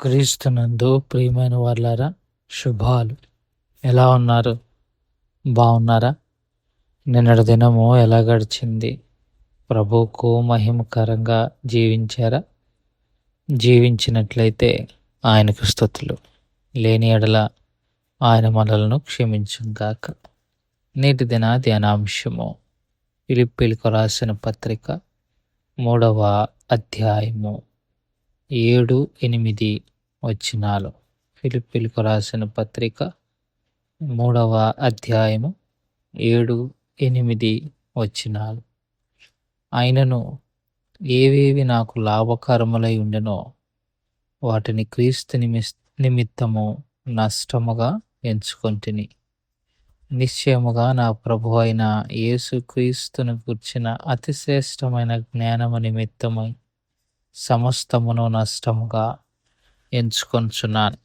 క్రీస్తునందు ప్రియమైన వాళ్ళారా, శుభాలు. ఎలా ఉన్నారు? బాగున్నారా? నిన్నటి దినము ఎలా గడిచింది? ప్రభువుకు మహిమకరంగా జీవించారా? జీవించినట్లయితే ఆయనకు స్తుతులు. లేని ఎడల ఆయన మనలను క్షమించుగాక. నేటి దిన ధ్యానాంశము ఫిలిప్పీలకు రాసిన పత్రిక 3వ అధ్యాయము 7, 8 వచనాలు. ఫిలిప్పీలకు రాసిన పత్రిక 3వ అధ్యాయము 7, 8 వచనాలు. ఆయనను ఏవేవి నాకు లాభకరములై ఉండెనో వాటిని క్రీస్తు నిమిత్తము నష్టముగా ఎంచుకొంటిని. నిశ్చయముగా నా ప్రభు అయిన యేసుక్రీస్తును గూర్చిన అతిశ్రేష్టమైన జ్ఞానము నిమిత్తమై సమస్తమును నష్టముగా ఎంచుకొంచున్నాను.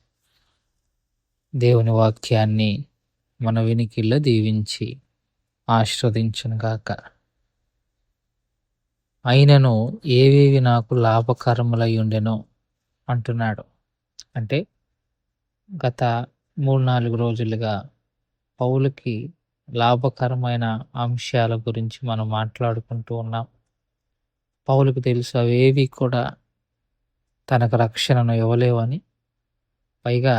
దేవుని వాక్యాన్ని మన వినికిల్లో దీవించి ఆశీర్వదించునుగాక. అయినను ఏవేవి నాకు లాభకరములై ఉండెనో అంటున్నాడు. అంటే గత 3-4 రోజులుగా పౌలుకి లాభకరమైన అంశాల గురించి మనం మాట్లాడుకుంటూ ఉన్నాం. పౌలుకు తెలుసు అవేవి కూడా తనకు రక్షణను ఇవ్వలేవని, పైగా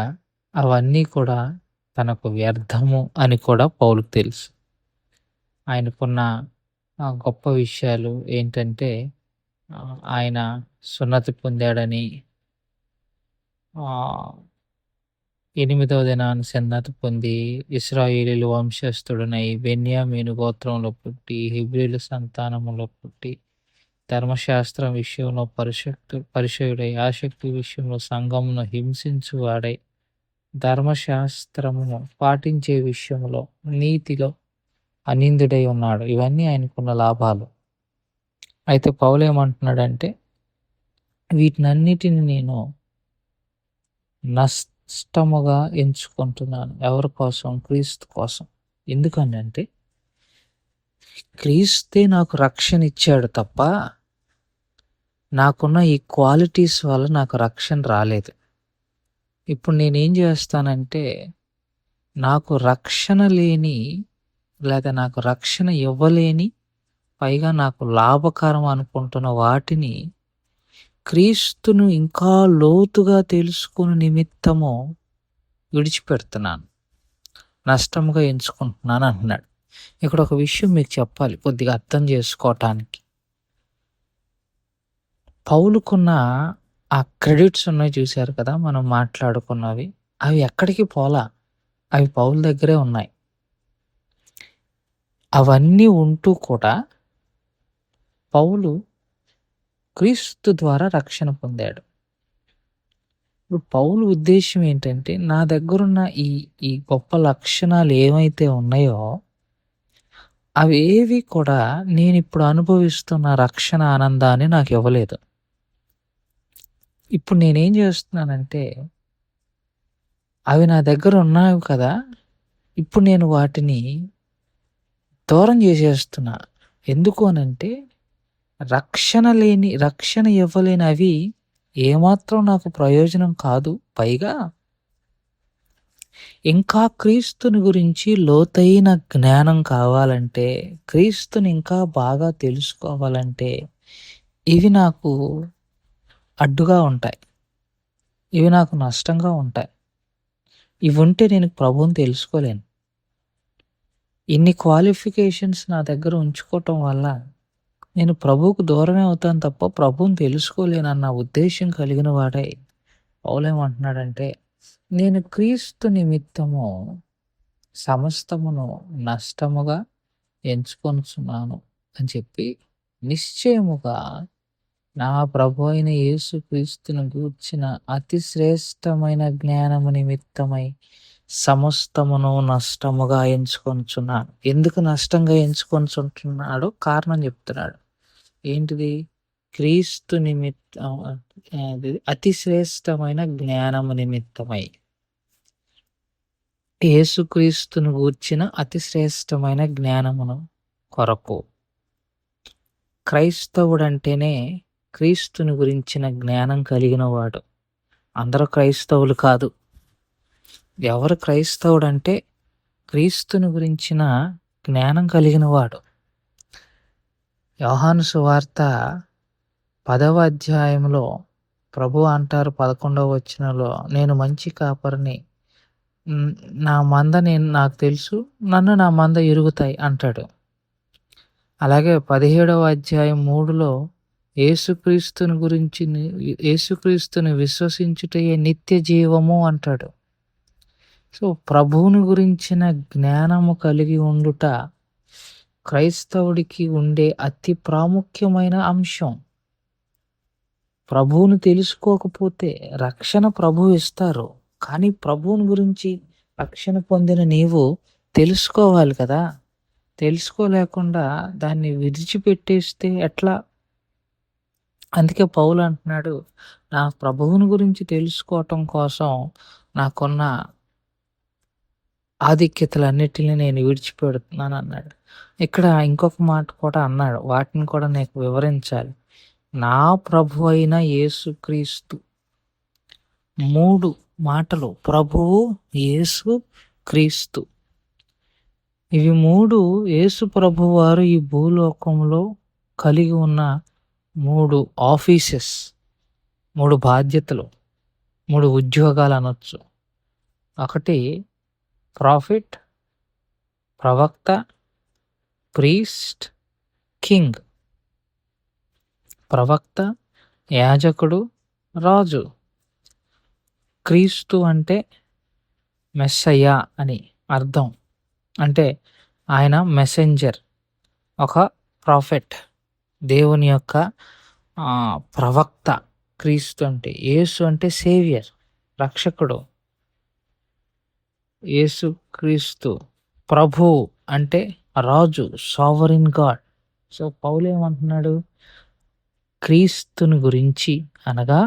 అవన్నీ కూడా తనకు వ్యర్థము అని కూడా పౌలుకు తెలుసు. ఆయనకున్న గొప్ప విషయాలు ఏంటంటే, ఆయన సున్నతి పొందాడని, 8వ దినాన సున్నతి పొంది ఇశ్రాయేలీయుల వంశస్థుడనై బెన్యామీను గోత్రంలో పుట్టి హెబ్రీయుల సంతానములో పుట్టి ధర్మశాస్త్రం విషయంలో పరిచయుడై ఆసక్తి విషయంలో సంఘమును హింసించువాడై ధర్మశాస్త్రమును పాటించే విషయంలో నీతిలో అనిందుడై ఉన్నాడు. ఇవన్నీ ఆయనకున్న లాభాలు. అయితే పౌలు ఏమంటున్నాడంటే, వీటినన్నిటిని నేను నష్టముగా ఎంచుకుంటున్నాను. ఎవరి కోసం? క్రీస్తు కోసం. ఎందుకనంటే క్రీస్తే నాకు రక్షణ ఇచ్చాడు తప్ప నాకున్న ఈ క్వాలిటీస్ వల్ల నాకు రక్షణ రాలేదు. ఇప్పుడు నేనేం చేస్తానంటే, నాకు రక్షణ లేని లేదా నాకు రక్షణ ఇవ్వలేని, పైగా నాకు లాభకరం అనుకుంటున్న వాటిని క్రీస్తును ఇంకా లోతుగా తెలుసుకుని నిమిత్తము విడిచిపెడుతున్నాను, నష్టముగా ఎంచుకుంటున్నాను అంటున్నాడు. ఇక్కడ ఒక విషయం మీకు చెప్పాలి, కొద్దిగా అర్థం చేసుకోవటానికి. పౌలుకున్న ఆ క్రెడిట్స్ ఉన్నాయి చూశారు కదా, మనం మాట్లాడుకున్నవి. అవి ఎక్కడికి పోలా, అవి పౌలు దగ్గరే ఉన్నాయి. అవన్నీ ఉంటూ కూడా పౌలు క్రీస్తు ద్వారా రక్షణ పొందాడు. ఇప్పుడు పౌలు ఉద్దేశం ఏంటంటే, నా దగ్గరున్న ఈ గొప్ప లక్షణాలు ఏమైతే ఉన్నాయో అవేవి కూడా నేను ఇప్పుడు అనుభవిస్తున్న రక్షణ ఆనందాన్ని నాకు ఇవ్వలేదు. ఇప్పుడు నేనేం చేస్తున్నానంటే, అవి నా దగ్గర ఉన్నాయి కదా, ఇప్పుడు నేను వాటిని దూరం చేసేస్తున్నా. ఎందుకు అనంటే, రక్షణ ఇవ్వలేని అవి ఏమాత్రం నాకు ప్రయోజనం కాదు. పైగా ఇంకా క్రీస్తుని గురించి లోతైన జ్ఞానం కావాలంటే, క్రీస్తుని ఇంకా బాగా తెలుసుకోవాలంటే ఇవి నాకు అడ్డుగా ఉంటాయి, ఇవి నాకు నష్టంగా ఉంటాయి. ఇవి ఉంటే నేను ప్రభువుని తెలుసుకోలేను. ఇన్ని క్వాలిఫికేషన్స్ నా దగ్గర ఉంచుకోవటం వల్ల నేను ప్రభువుకు దూరమే అవుతాను తప్ప ప్రభువుని తెలుసుకోలేనన్న ఉద్దేశం కలిగిన వాడై పౌలేమంటున్నాడంటే, నేను క్రీస్తు నిమిత్తము సమస్తమును నష్టముగా ఎంచుకొనుచున్నాను అని చెప్పి, నిశ్చయముగా నా ప్రభు అయిన యేసుక్రీస్తును గూర్చిన అతి శ్రేష్టమైన జ్ఞానము నిమిత్తమై సమస్తమును నష్టముగా ఎంచుకొనుచున్నాను. ఎందుకు నష్టంగా ఎంచుకొనుచుంటున్నాడో కారణం చెప్తున్నాడు. ఏంటిది? క్రీస్తు నిమిత్తం, అతి శ్రేష్టమైన జ్ఞానము నిమిత్తమై, యేసుక్రీస్తును గూర్చిన అతి శ్రేష్టమైన జ్ఞానమును కొరకు. క్రైస్తవుడంటేనే క్రీస్తుని గురించిన జ్ఞానం కలిగిన వాడు. అందరూ క్రైస్తవులు కాదు. ఎవరు క్రైస్తవుడంటే క్రీస్తుని గురించిన జ్ఞానం కలిగిన వాడు. యోహాను సువార్త 10వ అధ్యాయంలో ప్రభువు అంటారు 11వ వచనంలో, నేను మంచి కాపరిని. నా మంద నాకు తెలుసు. నన్ను నా మంద ఎరుగుతాయి అంటాడు. అలాగే 17వ అధ్యాయం 3లో యేసుక్రీస్తుని విశ్వసించుటయే నిత్య జీవము అంటాడు. సో ప్రభువుని గురించిన జ్ఞానము కలిగి ఉండుట క్రైస్తవుడికి ఉండే అతి ప్రాముఖ్యమైన అంశం. ప్రభువుని తెలుసుకోకపోతే రక్షణ ప్రభువు ఇస్తారు, కానీ ప్రభువుని గురించి రక్షణ పొందిన నీవు తెలుసుకోవాలి కదా. తెలుసుకోలేకుండా దాన్ని విడిచిపెట్టేస్తే ఎట్లా? అందుకే పౌలు అంటున్నాడు, నా ప్రభువుని గురించి తెలుసుకోవటం కోసం నాకున్న ఆధిక్యతలన్నిటిని నేను విడిచిపెడుతున్నాను అన్నాడు. ఇక్కడ ఇంకొక మాట కూడా అన్నాడు, వాటిని కూడా నీకు వివరించాలి. నా ప్రభు అయిన యేసుక్రీస్తు. 3 మాటలు, ప్రభువు, యేసు, క్రీస్తు. ఇవి 3 యేసు ప్రభు వారు ఈ భూలోకంలో కలిగి ఉన్న 3 ఆఫీసెస్, 3 బాధ్యతలు, 3 ఉద్యోగాలు అనొచ్చు. ఒకటి ప్రాఫిట్, ప్రవక్త, ప్రీస్ట్, కింగ్. ప్రవక్త, యాజకుడు, రాజు. క్రీస్తు అంటే మెస్సయ్య అని అర్థం. అంటే ఆయన మెసెంజర్, ఒక ప్రాఫెట్, దేవుని యొక్క ప్రవక్త. క్రీస్తు అంటే, యేసు అంటే సేవియర్, రక్షకుడు. యేసు క్రీస్తు. ప్రభు అంటే రాజు, సావరిన్ గాడ్. సో పౌలు ఏమంటున్నాడు, క్రీస్తుని గురించి అనగా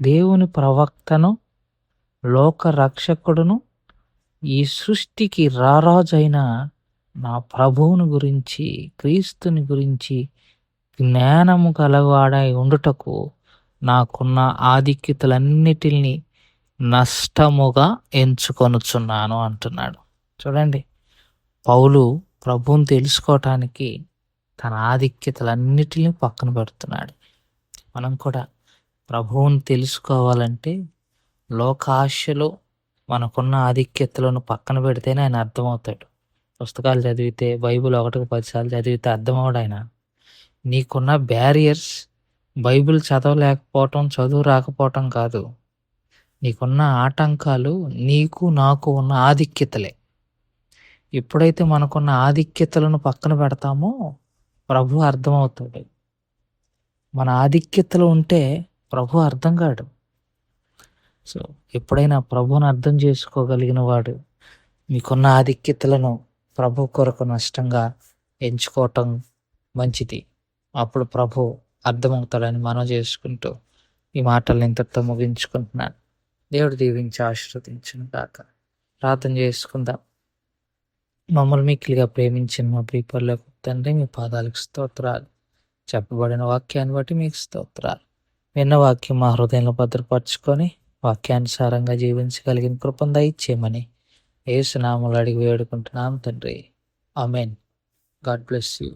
దేవుని ప్రవక్తను, లోక రక్షకుడును, ఈ సృష్టికి రారాజైన నా ప్రభువుని గురించి, క్రీస్తుని గురించి జ్ఞానము కలవాడై ఉండుటకు నాకున్న ఆధిక్యతలన్నిటిని నష్టముగా ఎంచుకొనుచున్నాను అంటున్నాడు. చూడండి, పౌలు ప్రభువుని తెలుసుకోవటానికి తన ఆధిక్యతలన్నిటిని పక్కన పెడుతున్నాడు. మనం కూడా ప్రభువుని తెలుసుకోవాలంటే లోకాశలో మనకున్న ఆధిక్యతలను పక్కన పెడితేనే ఆయన అర్థమవుతాడు. పుస్తకాలు చదివితే, బైబిల్ 1కు 10 సార్లు చదివితే అర్థమవడు ఆయన. నీకున్న బ్యారియర్స్ బైబిల్ చదవలేకపోవటం, చదువు రాకపోవటం కాదు. నీకున్న ఆటంకాలు నీకు నాకు ఉన్న ఆధిక్యతలే. ఎప్పుడైతే మనకున్న ఆధిక్యతలను పక్కన పెడతామో ప్రభు అర్థమవుతాడు. మన ఆధిక్యతలు ఉంటే ప్రభు అర్థం కాడు. సో ఎప్పుడైనా ప్రభువుని అర్థం చేసుకోగలిగిన వాడు మీకున్న ఆధిక్యతలను ప్రభు కొరకు నష్టంగా ఎంచుకోవటం మంచిది. అప్పుడు ప్రభు అర్థమవుతాడని మనం చేసుకుంటూ ఈ మాటలను ఇంతటితో ముగించుకుంటున్నాను. దేవుడు దీవించి ఆశీర్వదించును గాక. ప్రార్థన చేసుకుందాం. మమ్మల్ని మిక్కిలిగా ప్రేమించిన మా ప్రియపరలోకపు తండ్రి, మీ పాదాలకు స్తోత్రాలు. చెప్పబడిన వాక్యాన్ని బట్టి మీకు స్తోత్రాలు. విన్న వాక్యం మా హృదయంలో భద్రపరచుకొని వాక్యానుసారంగా జీవించగలిగిన కృపను దయచేయమని యేసు నామములో అడిగి వేడుకుంటున్నాం తండ్రి. ఆమేన్. God bless you.